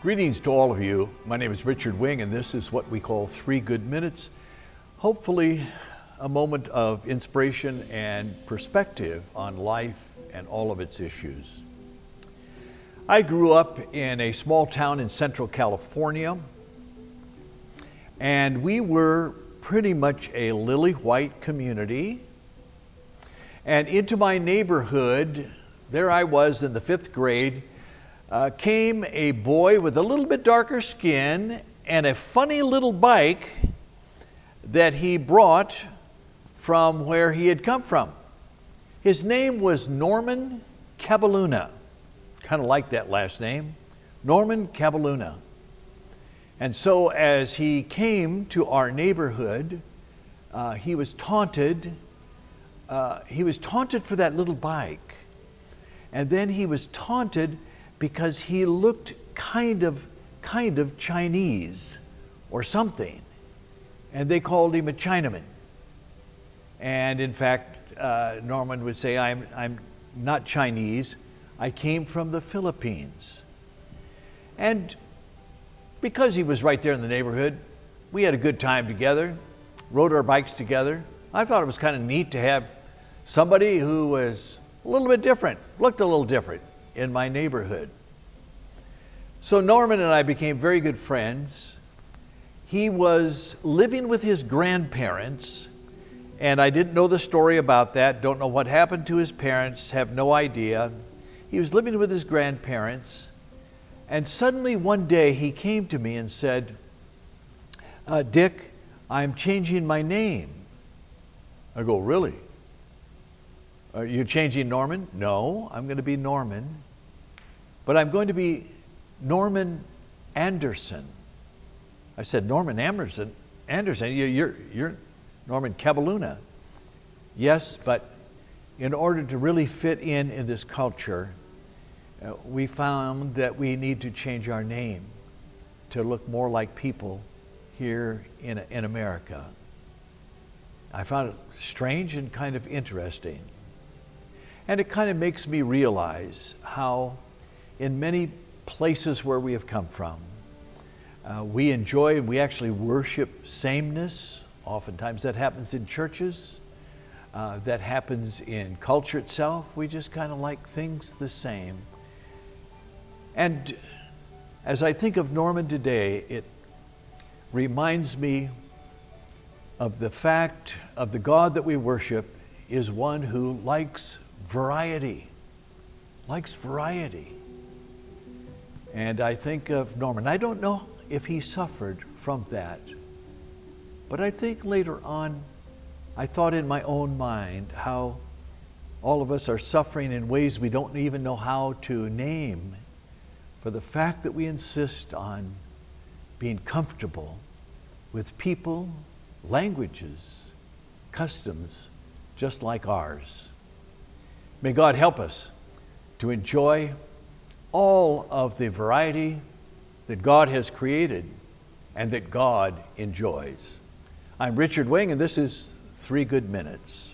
Greetings to all of you. My name is Richard Wing, and this is what we call 3 Good Minutes. Hopefully, a moment of inspiration and perspective on life and all of its issues. I grew up in a small town in Central California, and we were pretty much a lily white community. And into my neighborhood, there I was in the 5th grade, came a boy with a little bit darker skin and a funny little bike that he brought from where he had come from. His name was Norman Cabaluna. Kind of like that last name, Norman Cabaluna. And so as he came to our neighborhood, he was taunted. He was taunted for that little bike. And then he was taunted because he looked kind of Chinese or something. And they called him a Chinaman. And in fact, Norman would say, I'm not Chinese. I came from the Philippines. And because he was right there in the neighborhood, we had a good time together, rode our bikes together. I thought it was kind of neat to have somebody who was a little bit different, looked a little different in my neighborhood. So Norman and I became very good friends. He was living with his grandparents, and I didn't know the story about that, don't know what happened to his parents, have no idea. He was living with his grandparents, and suddenly one day he came to me and said, Dick, I'm changing my name. I go, really? Are you changing Norman? No, I'm going to be Norman, but I'm going to be Norman Anderson. I said, Norman Anderson? You're Norman Cabaluna. Yes, but in order to really fit in this culture, we found that we need to change our name to look more like people here in America. I found it strange and kind of interesting. And it kind of makes me realize how in many places where we have come from, we enjoy and we actually worship sameness. Oftentimes that happens in churches, that happens in culture itself. We just kind of like things the same. And as I think of Norman today, it reminds me of the fact of the God that we worship is one who likes variety. And I think of Norman. I don't know if he suffered from that, but I think later on, I thought in my own mind how all of us are suffering in ways we don't even know how to name for the fact that we insist on being comfortable with people, languages, customs, just like ours. May God help us to enjoy all of the variety that God has created and that God enjoys. I'm Richard Wing, and this is 3 Good Minutes.